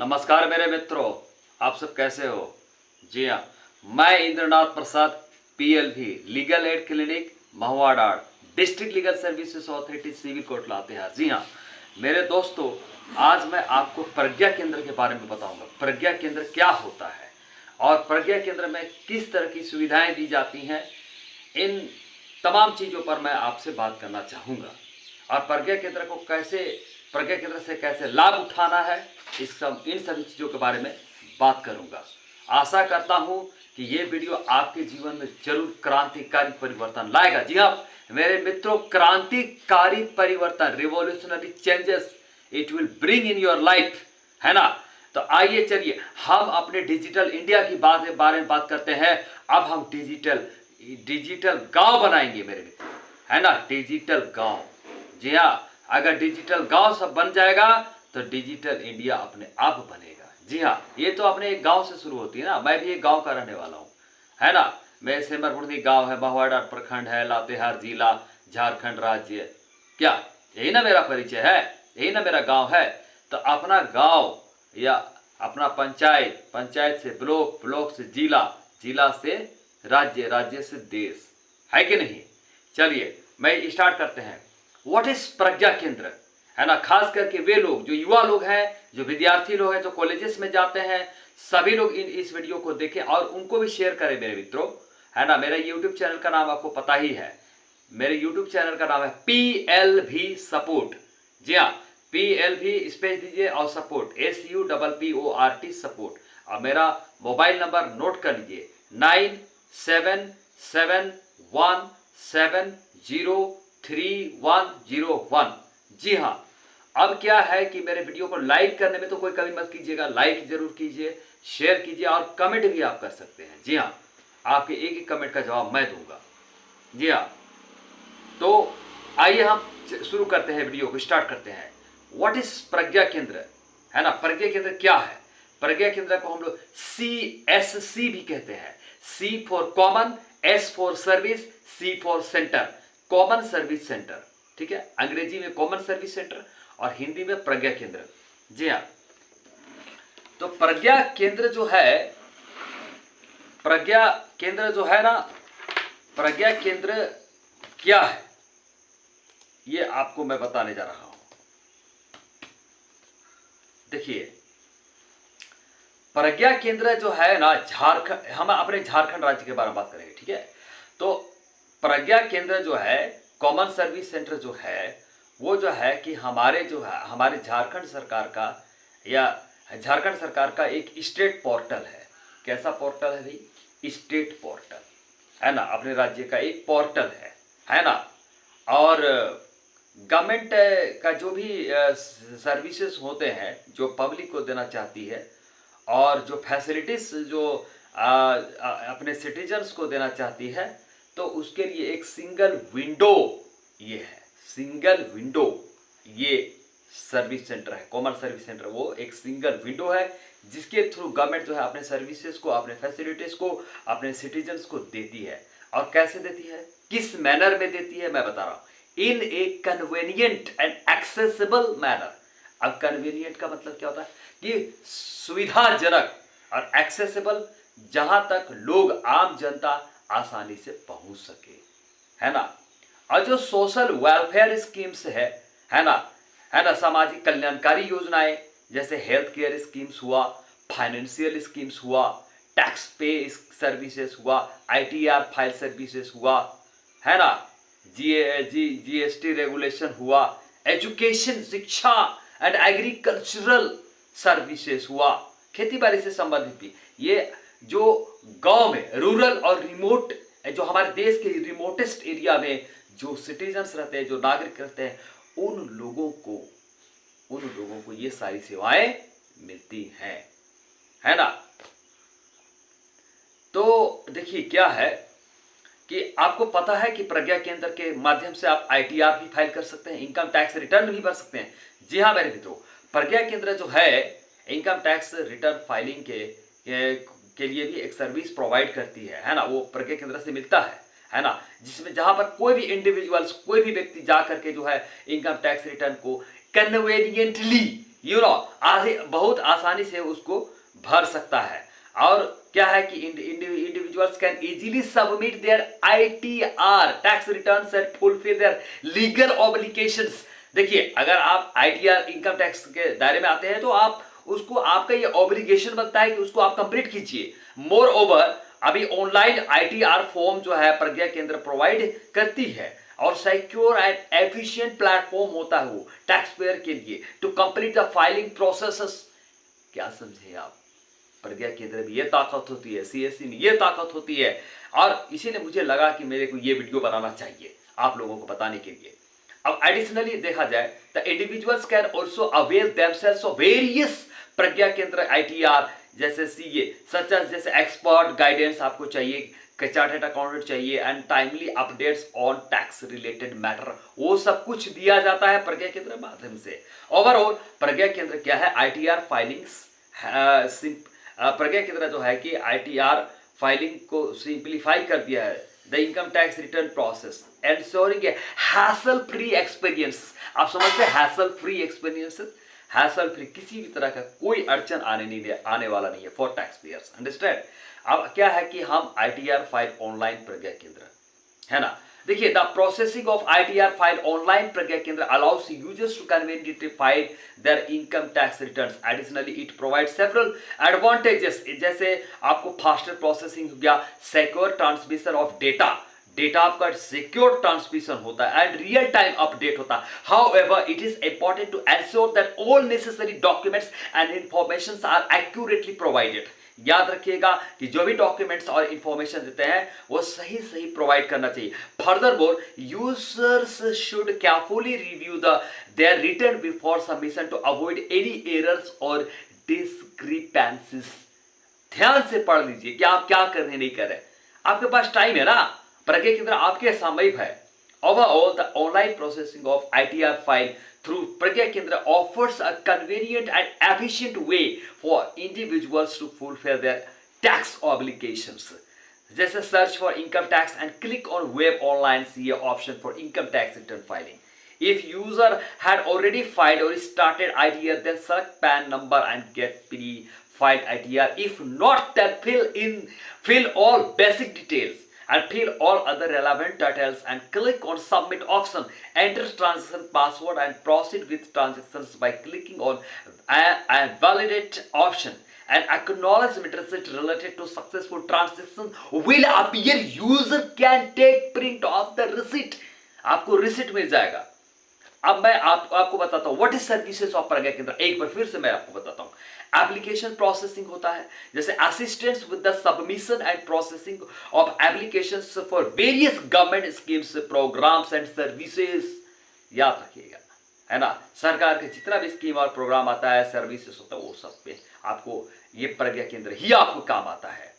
नमस्कार मेरे मित्रों, आप सब कैसे हो। जी हाँ, मैं Indranath Prasad, PLV legal aid clinic, Mahuadanr, district legal services authority, civil court Latehar. जी हाँ मेरे दोस्तों, आज मैं आपको प्रज्ञा केंद्र के बारे में बताऊंगा। प्रज्ञा केंद्र क्या होता है और प्रज्ञा केंद्र में किस तरह की सुविधाएं दी जाती हैं, इन तमाम चीज़ों पर मैं आपसे बात करना चाहूँगा। और प्रज्ञा केंद्र से कैसे लाभ उठाना है, इन सभी चीज़ों के बारे में बात करूँगा। आशा करता हूँ कि ये वीडियो आपके जीवन में जरूर क्रांतिकारी परिवर्तन लाएगा। जी हाँ मेरे मित्रों, क्रांतिकारी परिवर्तन, revolutionary changes it will bring in your life, है ना। तो आइए चलिए हम अपने डिजिटल इंडिया की बारे में बात करते हैं। अब हम डिजिटल गांव बनाएंगे मेरे मित्र, है ना। डिजिटल गांव, जी हाँ, अगर डिजिटल गांव सब बन जाएगा तो डिजिटल इंडिया अपने आप बनेगा। जी हाँ, ये तो अपने एक गांव से शुरू होती है ना। मैं भी एक गांव का रहने वाला हूँ, है ना। मैं सेमरपुरनी गांव है, महुआडाड़ प्रखंड है, लातेहार जिला, झारखंड राज्य। क्या यही ना मेरा परिचय है, यही ना मेरा गांव है। तो अपना गांव या अपना पंचायत, पंचायत से ब्लॉक, ब्लॉक से जिला, जिला से राज्य, राज्य से देश, है कि नहीं। चलिए मैं स्टार्ट करते हैं। व्हाट इज प्रज्ञा केंद्र, है ना। खास करके वे लोग जो युवा लोग हैं, जो विद्यार्थी लोग हैं, जो कॉलेजेस में जाते हैं, सभी लोग इस वीडियो को देखें और उनको भी शेयर करें मेरे मित्रों, है ना। मेरा यूट्यूब चैनल का नाम आपको पता ही है। मेरे यूट्यूब चैनल का नाम है PLV सपोर्ट। जी हाँ, PLV स्पेस दीजिए और सपोर्ट, SUPPORT सपोर्ट। और मेरा मोबाइल नंबर नोट कर लीजिए, 9771703101। जी हाँ, अब क्या है कि मेरे वीडियो को लाइक करने में तो कोई कमी मत कीजिएगा, लाइक जरूर कीजिए, शेयर कीजिए और कमेंट भी आप कर सकते हैं। जी हाँ, आपके एक एक कमेंट का जवाब मैं दूंगा। जी हाँ, तो आइए हम शुरू करते हैं, वीडियो को स्टार्ट करते हैं। व्हाट इज प्रज्ञा केंद्र, है ना। प्रज्ञा केंद्र क्या है। प्रज्ञा केंद्र को हम लोग CSC भी कहते हैं। C for common, S for service, C for centre, common service centre. ठीक है, अंग्रेजी में कॉमन सर्विस सेंटर और हिंदी में प्रज्ञा केंद्र। जी हाँ, तो प्रज्ञा केंद्र जो है, प्रज्ञा केंद्र जो है ना, प्रज्ञा केंद्र क्या है ये आपको मैं बताने जा रहा हूं। देखिए, प्रज्ञा केंद्र जो है ना, झारखंड, हम अपने झारखंड राज्य के बारे में बात करेंगे। ठीक है, तो प्रज्ञा केंद्र जो है, कॉमन सर्विस सेंटर जो है, वो जो है कि हमारे झारखंड सरकार का, या झारखंड सरकार का एक स्टेट पोर्टल है। कैसा पोर्टल है भाई, स्टेट पोर्टल, है ना। अपने राज्य का एक पोर्टल है ना। और गवर्नमेंट का जो भी सर्विसेज होते हैं, जो पब्लिक को देना चाहती है, और जो फैसिलिटीज जो अपने सिटीजन्स को देना चाहती है, तो उसके लिए एक सिंगल विंडो ये है, सिंगल विंडो ये सर्विस सेंटर है, कॉमन सर्विस सेंटर। वो एक सिंगल विंडो है जिसके थ्रू गवर्नमेंट जो है अपने सर्विसेज को, अपने फैसिलिटीज को, अपने सिटीजन्स को देती है। और कैसे देती है, किस मैनर में देती है, मैं बता रहा हूं, इन ए कन्वीनियंट एंड एक्सेसिबल मैनर। अब कन्वीनियंट का मतलब क्या होता है कि सुविधाजनक, और एक्सेसिबल जहां तक लोग, आम जनता आसानी से पहुंच सके, है ना। और जो सोशल वेलफेयर स्कीम्स है ना, सामाजिक कल्याणकारी योजनाएं, जैसे हेल्थ केयर स्कीम्स हुआ, फाइनेंशियल स्कीम्स हुआ, टैक्स पे सर्विसेज हुआ, ITR फाइल सर्विसेज हुआ, है ना, GST रेगुलेशन हुआ, एजुकेशन, शिक्षा एंड एग्रीकल्चरल सर्विसेज हुआ, खेती बाड़ी से संबंधित भी। ये जो गांव में, रूरल और रिमोट, जो हमारे देश के रिमोटेस्ट एरिया में जो सिटीजन्स रहते हैं, जो नागरिक रहते हैं, उन लोगों को ये सारी सेवाएं मिलती हैं, है ना। तो देखिए क्या है कि आपको पता है कि प्रज्ञा केंद्र के माध्यम से आप ITR भी फाइल कर सकते हैं, इनकम टैक्स रिटर्न भी भर सकते हैं। जी हाँ मेरे मित्रों, प्रज्ञा केंद्र जो है इनकम टैक्स रिटर्न फाइलिंग के लिए भी एक सर्विस प्रोवाइड करती है ना। वो प्रज्ञा केंद्र से मिलता है ना, जिसमें जहां पर कोई भी इंडिविजुअल्स, कोई भी व्यक्ति जा करके जो है इनकम टैक्स रिटर्न को कन्वीनियंटली बहुत आसानी से उसको भर सकता है। और क्या है कि individuals can easily submit there ITR tax returns and fulfil their legal obligations. देखिए, अगर आप आईटीआर इनकम टैक्स के दायरे में आते हैं तो आप उसको, आपका ये ऑब्लिगेशन बनता है कि उसको आप कंप्लीट कीजिए। मोर ओवर, अभी ऑनलाइन आईटीआर फॉर्म जो है प्रज्ञा केंद्र प्रोवाइड करती है और सिक्योर एंड एफिशिएंट प्लेटफॉर्म होता है वो टैक्स पेयर के लिए to complete the filing processes. क्या समझे आप? प्रज्ञा केंद्र में ये ताकत होती है, सीएससी में ये ताकत होती है, और इसीलिए मुझे लगा कि मेरे को ये वीडियो बनाना चाहिए आप लोगों को बताने के लिए। अब एडिशनली देखा जाए, the individuals can also avail themselves of various Pragya Kendra ITR जैसे सीए सच एज, जैसे एक्सपर्ट गाइडेंस आपको चाहिए, चार्टर्ड अकाउंटेंट चाहिए, and timely updates on tax related matter, वो सब कुछ दिया जाता है प्रज्ञा केंद्र के माध्यम से। ओवरऑल प्रज्ञा केंद्र क्या है? आईटीआर फाइलिंग्स, प्रज्ञा केंद्र जो है कि आईटीआर फाइलिंग को सिंप्लीफाई कर दिया है, the income tax return process ensuring A hassle free experience. आप समझते हैं hassle free experiences, hassle free, किसी भी तरह का कोई अड़चन आने वाला नहीं है फॉर टैक्स पेयर्स, अंडरस्टैंड। अब क्या है कि हम आईटीआर फाइल ऑनलाइन प्रज्ञा केंद्र, है ना। देखिए, the processing of ITR file online Pragya Kendra allows users to conveniently file their income tax returns. Additionally it provide several advantages, जैसे आपको फास्टर प्रोसेसिंग हो गया, secure transmission of data, data आपका सिक्योर ट्रांसमिशन होता है एंड रियल टाइम अपडेट होता है। However it is important to ensure that all necessary documents and information are accurately provided. याद रखिएगा कि जो भी डॉक्यूमेंट्स और इंफॉर्मेशन देते हैं वो सही सही प्रोवाइड करना चाहिए। Furthermore, users should carefully review their return before submission to avoid any errors और डिस्क्रिपेंसीज। ध्यान से पढ़ लीजिए कि आप क्या कर रहे नहीं कर रहे। आपके पास टाइम है ना, प्रज्ञा केंद्र आपके सामयिक है। Overall, the online processing of ITR file through Pragya Kendra offers a convenient and efficient way for individuals to fulfill their tax obligations. जैसे search for income tax and click on web online CA option for income tax return filing. If user had already filed or started ITR, then select PAN number and get pre-filed ITR. If not, then fill all basic details and fill all other relevant details and click on submit option. Enter transaction password and proceed with transactions by clicking on a validate option. An acknowledgement receipt related to successful transaction will appear. User can take print of the receipt. आपको receipt मिल जाएगा। अब मैं आपको बताता हूं what is services of प्रज्ञा केंद्र। एक बार फिर से मैं आपको बताता हूं। एप्लीकेशन प्रोसेसिंग होता है, जैसे assistance with the submission and processing of applications for various government schemes, programs and services. याद रखिएगा, है ना, सरकार के जितना भी स्कीम और प्रोग्राम आता है, सर्विसेज होता है, वो सब पे आपको ये प्रज्ञा केंद्र ही आपको काम आता है।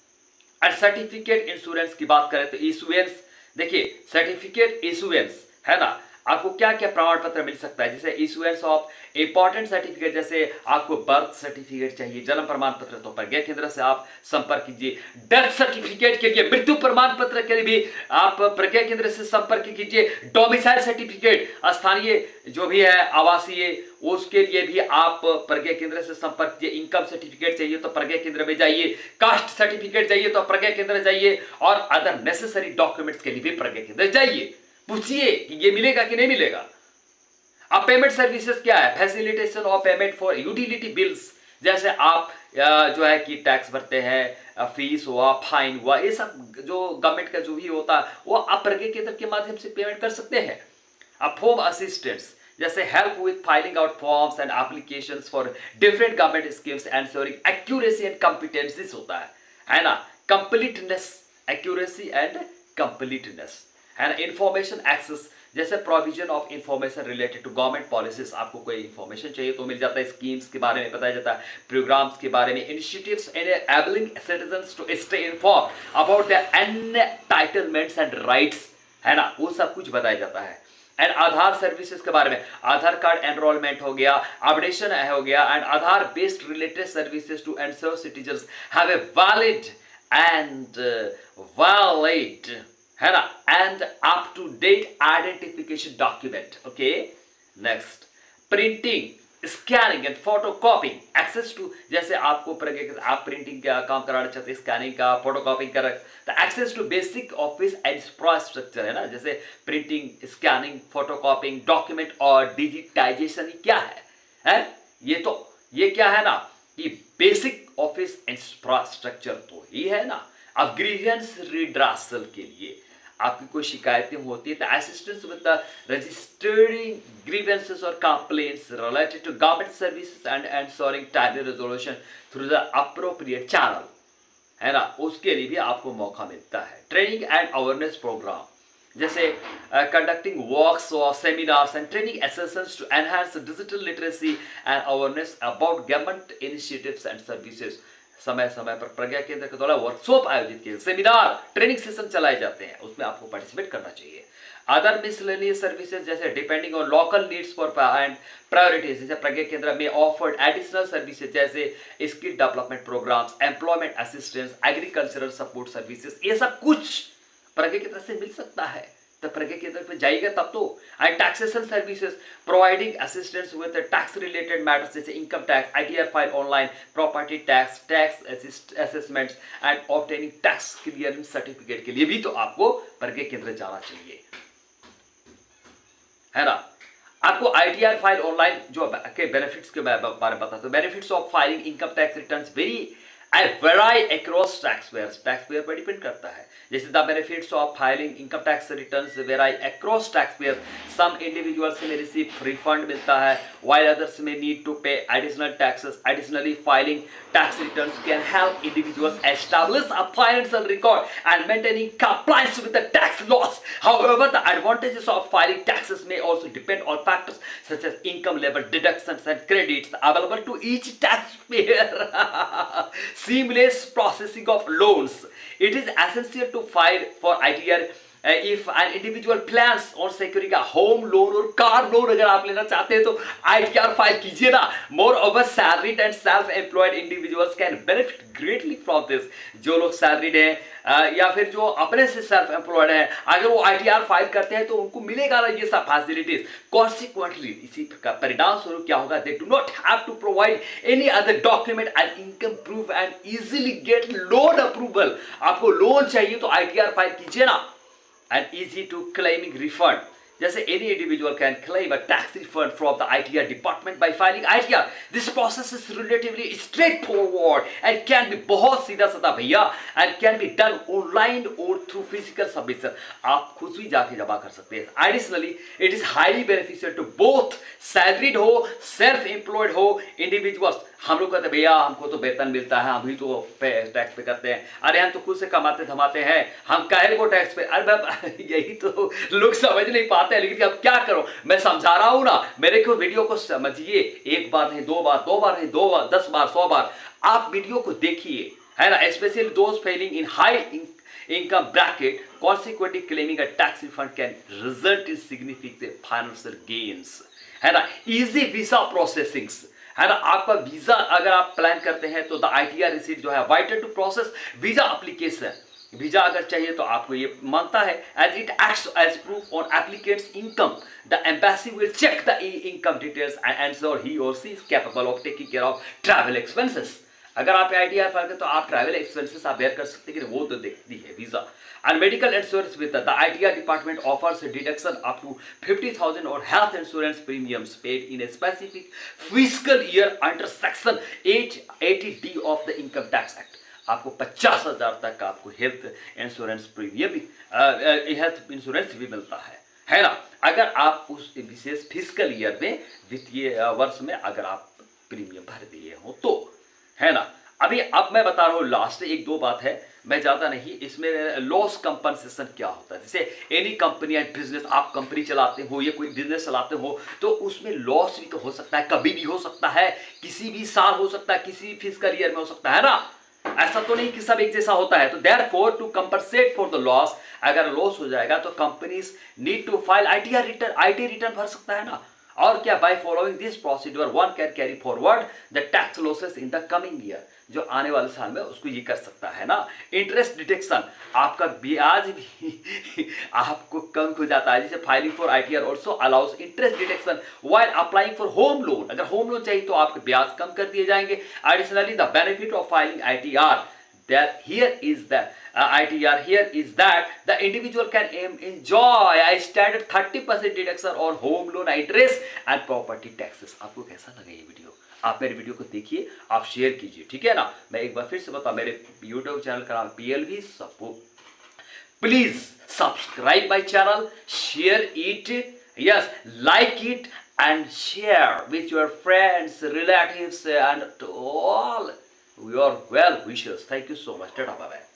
एंड सर्टिफिकेट इंश्योरेंस की बात करें तो इशुएंस, देखिए सर्टिफिकेट इशुएंस, है ना, आपको क्या क्या प्रमाण पत्र मिल सकता है, जैसे इशुएंस ऑफ इंपॉर्टेंट सर्टिफिकेट, जैसे आपको बर्थ सर्टिफिकेट चाहिए, जन्म प्रमाण पत्र, तो प्रज्ञा केंद्र से आप संपर्क कीजिए। डेथ सर्टिफिकेट के लिए, मृत्यु प्रमाण पत्र के लिए भी आप प्रज्ञा केंद्र से संपर्क कीजिए। डोमिसाइल सर्टिफिकेट, स्थानीय जो भी है आवासीय, उसके लिए भी आप प्रज्ञा केंद्र से संपर्क कीजिए। इनकम सर्टिफिकेट चाहिए तो प्रज्ञा केंद्र में जाइए, कास्ट सर्टिफिकेट चाहिए तो प्रज्ञा केंद्र जाइए, और अदर नेसेसरी डॉक्यूमेंट्स के लिए भी प्रज्ञा केंद्र जाइए। पूछिए कि ये मिलेगा कि नहीं मिलेगा। अब पेमेंट सर्विसेज क्या है? Facilitation of payment for utility bills, जैसे आप जो है कि टैक्स भरते हैं, फीस हुआ, फाइन हुआ, ये सब जो गवर्नमेंट का जो भी होता है वो आप प्रज्ञा केंद्र के माध्यम से पेमेंट कर सकते हैं। अब फॉर्म असिस्टेंट्स, जैसे help with filing out forms and applications for different government schemes ensuring accuracy and competencies होता है ना, completeness, accuracy and completeness, and information access, जैसे provision of information related to government policies, आपको कोई information चाहिए तो मिल जाता है, स्कीम्स के बारे में बताया जाता है, प्रोग्राम्स के बारे में, initiatives enabling citizens to stay informed about their entitlements and rights, है ना, वो सब कुछ बताया जाता है। एंड आधार सर्विसेज के बारे में, आधार कार्ड एनरोलमेंट हो गया, अपडेशन हो गया, and Aadhaar based related services to ensure citizens have a valid है ना and up to date identification document. Okay, next, printing scanning and photo copying access to, जैसे आपको आप प्रिंटिंग का काम कराना चाहते हैं, स्कैनिंग का, फोटो कॉपिंग का, तो access to basic office infrastructure है ना, जैसे printing, scanning, photo copying, document और डिजिटाइजेशन क्या है? ये क्या है ना कि बेसिक ऑफिस इंफ्रास्ट्रक्चर तो ही है ना। अब ग्रीवेंस रिड्रासल के लिए आपकी कोई शिकायतें होती है तो assistance with the registering grievances और complaints related to government services and ensuring timely resolution through the appropriate channel, है ना, उसके लिए भी आपको मौका मिलता है। ट्रेनिंग एंड अवेयरनेस प्रोग्राम, जैसे कंडक्टिंग वर्क्स और seminars and training sessions to enhance digital literacy and awareness about government initiatives and services. समय समय पर प्रज्ञा केंद्र के द्वारा वर्कशॉप आयोजित किए, सेमिनार, ट्रेनिंग सेशन चलाए जाते हैं, उसमें आपको पार्टिसिपेट करना चाहिए। अदर मिसलेनियस सर्विसेज, जैसे depending on local needs for and priorities, जैसे प्रज्ञा केंद्र में ऑफर्ड एडिशनल सर्विसेज जैसे skill development programs, employment assistance, agricultural support services, ये सब कुछ प्रज्ञा केंद्र से मिल सकता है। तो प्रज्ञा केंद्र पे जाइएगा तब तो। And taxation services providing assistance with tax related matters जैसे income tax, ITR file online, property tax, tax assessments and obtaining tax clearance certificate के लिए भी तो आपको प्रज्ञा केंद्र जाना चाहिए, है ना। आपको आईटीआर फाइल ऑनलाइन जो के बेनिफिट्स के बारे में बताता हूं। Benefits of filing income tax returns vary across taxpayers, taxpayer पर डिपेंड करता है। जैसे the benefits of filing income tax returns vary across taxpayers, some individuals में रिसीव रिफंड मिलता है while others may need to pay additional taxes. Additionally, filing tax returns can help individuals establish a financial record and maintaining compliance with the tax laws. However, the advantages of filing taxes may also depend on factors such as income level, deductions and credits available to each taxpayer. Seamless processing of loans. It is essential to file for ITR if an individual plans on securing a home loan or car loan, अगर आप लेना चाहते हैं तो ITR file कीजिए ना। Moreover, salaried and self-employed individuals can benefit greatly from this. जो लोग सैलरीड हैं या फिर जो अपने से सेल्फ एम्प्लॉयड हैं, अगर वो ITR फाइल करते हैं तो उनको मिलेगा ना ये सब फैसिलिटीज। कॉन्सिक्वेंटली इसी का परिणाम स्वरूप क्या होगा, they do not have to provide any other document and income proof and easily get loan approval. आपको लोन चाहिए तो ITR फाइल कीजिए ना। And easy to claiming refund, जैसे any individual can claim a tax refund from the ITR department by filing ITR. This process is relatively straightforward and can be बहुत सीधा साधा भैया and can be done online or through physical submission. आप खुद भी जाके जमा कर सकते हैं। Additionally, it is highly beneficial to both salaried हो, self employed हो individuals. हम लोग कहते हैं भैया हमको तो वेतन मिलता है, हम भी तो टैक्स पे करते हैं, अरे हम तो खुद से कमाते धमाते हैं, हम काहे को टैक्स पे, अरे यही तो लोग समझ नहीं पाते हैं। लेकिन अब क्या करो, मैं समझा रहा हूं ना, मेरे को वीडियो को समझिए, एक बार नहीं, दो बार नहीं, 2 बार, 10 बार, 100 बार आप वीडियो को देखिए, है ना। Specially those Fehling in high income bracket, consequently claiming a tax refund can result in significant financial gains, है ना। easy visa processing, है ना। आपका वीजा अगर आप प्लान करते हैं तो द ITR रिसीट जो है vital to process visa application, visa अगर चाहिए तो आपको ये मांगता है। As it acts as proof on applicants income, the embassy will check the income details and ensure he or she is capable of taking care of travel expenses. अगर आप ITR file करें तो आप ट्रैवल एक्सपेंसेस आप bear कर सकते हैं, वो तो देखती है visa. And medical insurance with the ITR department offers a deduction up to 50,000 or health insurance premiums paid in a specific fiscal year under section 880D of the Income Tax Act. आपको 50,000 तक का आपको health insurance premium भी health insurance भी मिलता है ना। अगर आप उस विशेष फिजिकल ईयर में वित्तीय वर्ष में अगर आप प्रीमियम भर दिए हो तो, है ना। अभी अब मैं बता रहा हूँ लास्ट 1-2 बात है, मैं ज़्यादा नहीं। इसमें लॉस कंपनसेशन क्या होता है, जैसे एनी कंपनी एंड बिजनेस, आप कंपनी चलाते हो या कोई बिजनेस चलाते हो तो उसमें लॉस भी तो हो सकता है, कभी भी हो सकता है, किसी भी साल हो सकता है, किसी भी फिजिकल ईयर में हो सकता है ना। ऐसा तो नहीं कि सब एक जैसा होता है। तो therefore to compensate for the loss, अगर लॉस हो जाएगा तो companies need to file ITR return, IT return भर सकता है ना। और क्या, by following this procedure one can carry forward the tax losses in the coming year, जो आने वाले साल में उसको ये कर सकता है ना। इंटरेस्ट डिटेक्शन, आपका ब्याज भी आपको कम हो जाता है, जैसे filing for ITR also allow us interest detection while applying for home loan, अगर होम लोन चाहिए तो आपके ब्याज कम कर दिए जाएंगे। Additionally the benefit of filing ITR that here is the ITR here is that the individual can enjoy a standard 30% deduction on home loan interest and property taxes। आपको कैसा लगा ये वीडियो? आप मेरे वीडियो को देखिए, आप शेयर कीजिए, ठीक है ना। मैं एक बार फिर से बता, मेरे यूट्यूब चैनल का नाम PLV support, please subscribe my channel, share it, yes like it and share with your friends, relatives and to all your well wishers. Thank you so much. Tata bye bye.